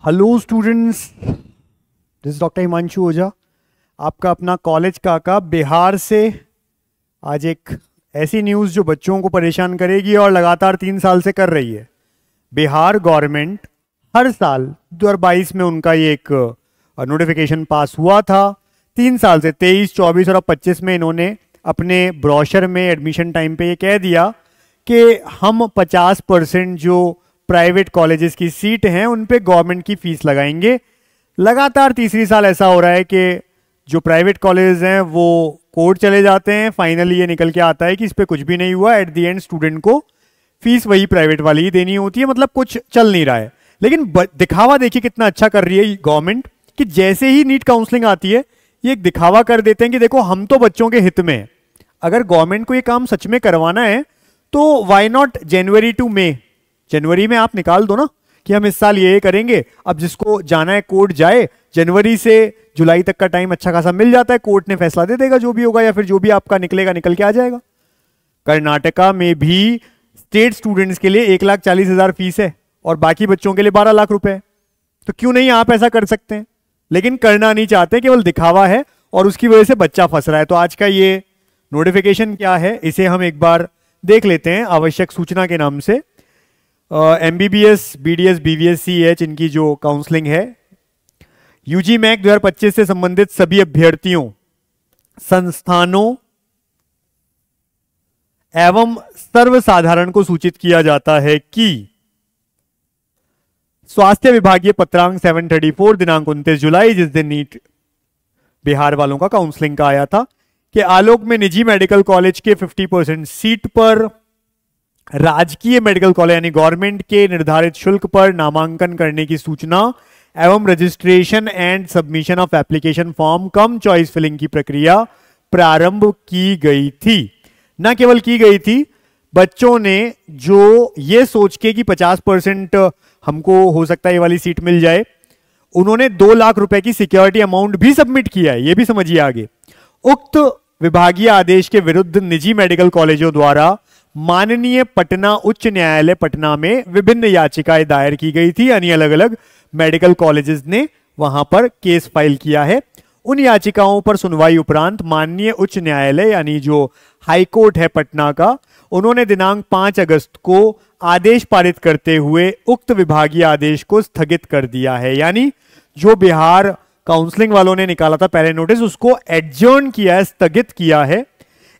Hello students, this doctor Himanshu Ojha, आपका अपना college काका बिहार से। आज एक ऐसी न्यूज़ जो बच्चों को परेशान करेगी और लगातार 3 साल से कर रही है। बिहार गवर्नमेंट हर साल 2022 में उनका ये एक नोटिफिकेशन पास हुआ था। 3 साल से 23, 24 और अब 25 में इन्होंने अपने ब्रोशर में एडमिशन टाइम पे ये कह दिया कि हम 50% जो प्राइवेट कॉलेजेस की सीट हैं उन पे गवर्नमेंट की फीस लगाएंगे। लगातार तीसरी साल ऐसा हो रहा है कि जो प्राइवेट कॉलेजेस हैं वो कोर्ट चले जाते हैं, फाइनली ये निकल के आता है कि इस पे कुछ भी नहीं हुआ। एट द एंड स्टूडेंट को फीस वही प्राइवेट वाली ही देनी होती है, मतलब कुछ चल नहीं रहा है। लेकिन दिखावा देखिए कितना अच्छा कर रही है गवर्नमेंट कि जैसे ही नीट काउंसलिंग आती है ये एक दिखावा कर देते हैं कि देखो हम तो बच्चों के हित में हैं। अगर गवर्नमेंट को ये काम सच में करवाना है तो वाई नॉट जनवरी टू मई, जनवरी में आप निकाल दो ना कि हम इस साल ये करेंगे। अब जिसको जाना है कोर्ट जाए, जनवरी से जुलाई तक का टाइम अच्छा खासा मिल जाता है, कोर्ट ने फैसला दे देगा जो भी होगा, या फिर जो भी आपका निकलेगा निकल के आ जाएगा। कर्नाटका में भी स्टेट स्टूडेंट्स के लिए 1,40,000 फीस है और बाकी बच्चों के लिए 12 लाख रुपए। तो क्यों नहीं आप ऐसा कर सकते हैं? लेकिन करना नहीं चाहते, केवल दिखावा है और उसकी वजह से बच्चा फंस रहा है। तो आज का ये नोटिफिकेशन क्या है इसे हम एक बार देख लेते हैं। आवश्यक सूचना के नाम से MBBS, BDS, BVS, CH इनकी जो काउंसलिंग है, यूजी मैक 2025 से संबंधित सभी अभ्यर्थियों, संस्थानों एवं सर्वसाधारण को सूचित किया जाता है कि स्वास्थ्य विभागीय पत्रांक 734 दिनांक 29 जुलाई, जिस दिन नीट बिहार वालों का काउंसलिंग का आया था, कि आलोक में निजी मेडिकल कॉलेज के 50% सीट पर राजकीय मेडिकल कॉलेज यानी गवर्नमेंट के निर्धारित शुल्क पर नामांकन करने की सूचना एवं registration and submission of application form cum choice filling की प्रक्रिया प्रारंभ की गई थी। न केवल की गई थी, बच्चों ने जो ये सोच के कि 50% हमको हो सकता है ये वाली सीट मिल जाए, उन्होंने 2 लाख रुपए की सिक्योरिटी अमाउंट भी सबमिट किया है। ये भी समझिए आगे। उक्त विभागीय आदेश के विरुद्ध निजी मेडिकल कॉलेजों द्वारा माननीय पटना उच्च न्यायालय पटना में विभिन्न याचिकाएं दायर की गई थी, यानी अलग अलग मेडिकल कॉलेजेस ने वहां पर केस फाइल किया है। उन याचिकाओं पर सुनवाई उपरांत माननीय उच्च न्यायालय यानी जो हाई कोर्ट है पटना का, उन्होंने दिनांक 5 अगस्त को आदेश पारित करते हुए उक्त विभागीय आदेश को स्थगित कर दिया है। यानी जो बिहार काउंसलिंग वालों ने निकाला था पहले नोटिस, उसको एडजर्न किया है, स्थगित किया है।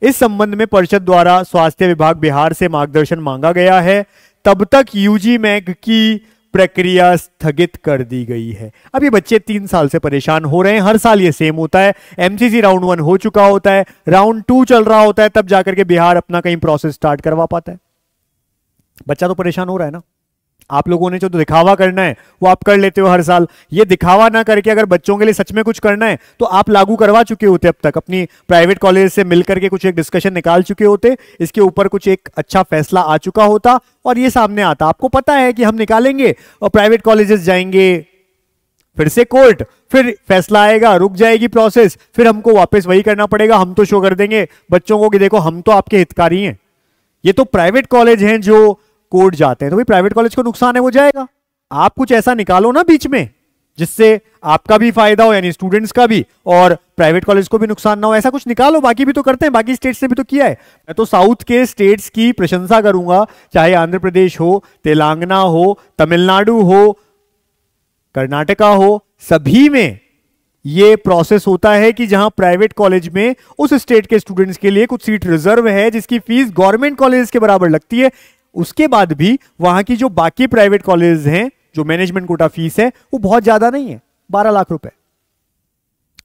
इस संबंध में परिषद द्वारा स्वास्थ्य विभाग बिहार से मार्गदर्शन मांगा गया है। तब तक यूजी मैक की प्रक्रिया स्थगित कर दी गई है। अब ये बच्चे 3 साल से परेशान हो रहे हैं। हर साल ये सेम होता है। MCC राउंड 1 हो चुका होता है, राउंड 2 चल रहा होता है, तब जाकर के बिहार अपना कहीं प्रोसेस स्टार्ट करवा पाता है। बच्चा तो परेशान हो रहा है ना। आप लोगों ने जो दिखावा करना है वो आप कर लेते हो हर साल। ये दिखावा ना करके अगर बच्चों के लिए सच में कुछ करना है तो आप लागू करवा चुके होते, अब तक अपनी प्राइवेट कॉलेज से मिलकर के कुछ एक डिस्कशन निकाल चुके होते, इसके ऊपर कुछ एक अच्छा फैसला आ चुका होता और ये सामने आता। आपको पता है कि हम निकालेंगे और प्राइवेट कॉलेजेस जाएंगे, फिर से कोर्ट, फिर फैसला आएगा, रुक जाएगी प्रोसेस, फिर हमको वापस वही करना पड़ेगा। हम तो शो कर देंगे बच्चों को कि देखो हम तो आपके हितकारी हैं। ये तो प्राइवेट कॉलेज हैं जो कोर्ट जाते हैं, तो भाई प्राइवेट कॉलेज को नुकसान है, वो जाएगा। आप कुछ ऐसा निकालो ना बीच में जिससे आपका भी फायदा हो, यानी स्टूडेंट्स का भी, और प्राइवेट कॉलेज को भी नुकसान ना हो। ऐसा कुछ निकालो। बाकी भी तो करते हैं, बाकी स्टेट्स ने भी तो किया है। मैं तो साउथ के स्टेट्स की प्रशंसा करूंगा, चाहे आंध्र प्रदेश हो, तेलंगाना हो, तमिलनाडु हो, कर्नाटका हो, सभी में ये प्रोसेस होता है कि जहां प्राइवेट कॉलेज में उस स्टेट के स्टूडेंट्स के लिए कुछ सीट रिजर्व है जिसकी फीस गवर्नमेंट कॉलेज के बराबर लगती है। उसके बाद भी वहां की जो बाकी प्राइवेट कॉलेज हैं, जो मैनेजमेंट कोटा फीस है वो बहुत ज्यादा नहीं है, 12 लाख रुपए।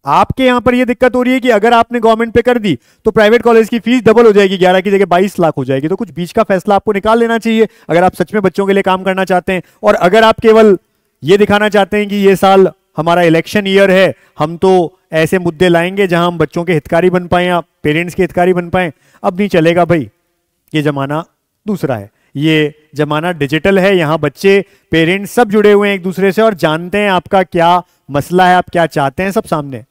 आपके यहां पर यह दिक्कत हो रही है कि अगर आपने गवर्नमेंट पे कर दी तो प्राइवेट कॉलेज की फीस डबल हो जाएगी, 11 की जगह 22 लाख हो जाएगी। तो कुछ बीच का फैसला आपको निकाल लेना चाहिए अगर आप सच में बच्चों के लिए काम करना चाहते हैं। और अगर आप केवल ये दिखाना चाहते हैं कि ये साल हमारा इलेक्शन ईयर है, हम तो ऐसे मुद्दे लाएंगे जहां हम बच्चों के हितकारी बन पाए या पेरेंट्स के हितकारी बन पाए, अब नहीं चलेगा भाई। ये जमाना दूसरा है, ये जमाना डिजिटल है। यहां बच्चे, पेरेंट्स सब जुड़े हुए हैं एक दूसरे से और जानते हैं आपका क्या मसला है, आप क्या चाहते हैं, सब सामने।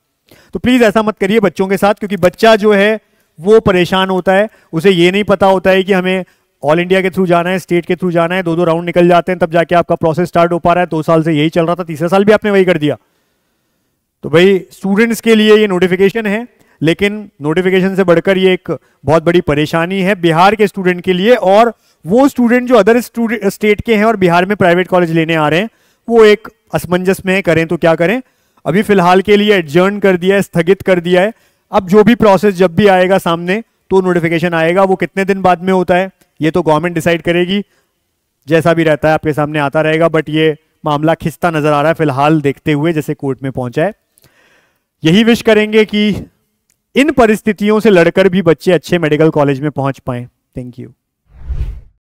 तो प्लीज ऐसा मत करिए बच्चों के साथ, क्योंकि बच्चा जो है वो परेशान होता है, उसे ये नहीं पता होता है कि हमें ऑल इंडिया के थ्रू जाना है, स्टेट के थ्रू जाना है, 2-2 राउंड निकल जाते हैं, तब जाके आपका प्रोसेस स्टार्ट हो पा रहा है। 2 साल से यही चल रहा था, तीसरा साल भी आपने वही कर दिया। तो भाई स्टूडेंट्स के लिए ये नोटिफिकेशन है, लेकिन नोटिफिकेशन से बढ़कर ये एक बहुत बड़ी परेशानी है बिहार के स्टूडेंट के लिए, और वो स्टूडेंट जो अदर स्टेट के हैं और बिहार में प्राइवेट कॉलेज लेने आ रहे हैं, वो एक असमंजस में है, करें तो क्या करें। अभी फिलहाल के लिए एडजर्न कर दिया है, स्थगित कर दिया है। अब जो भी प्रोसेस जब भी आएगा सामने तो नोटिफिकेशन आएगा, वो कितने दिन बाद में होता है ये तो गवर्नमेंट डिसाइड करेगी, जैसा भी रहता है आपके सामने आता रहेगा। बट ये मामला खिंचता नजर आ रहा है फिलहाल देखते हुए, जैसे कोर्ट में पहुंचा है। यही विश करेंगे कि इन परिस्थितियों से लड़कर भी बच्चे अच्छे मेडिकल कॉलेज में पहुंच पाए। Thank you.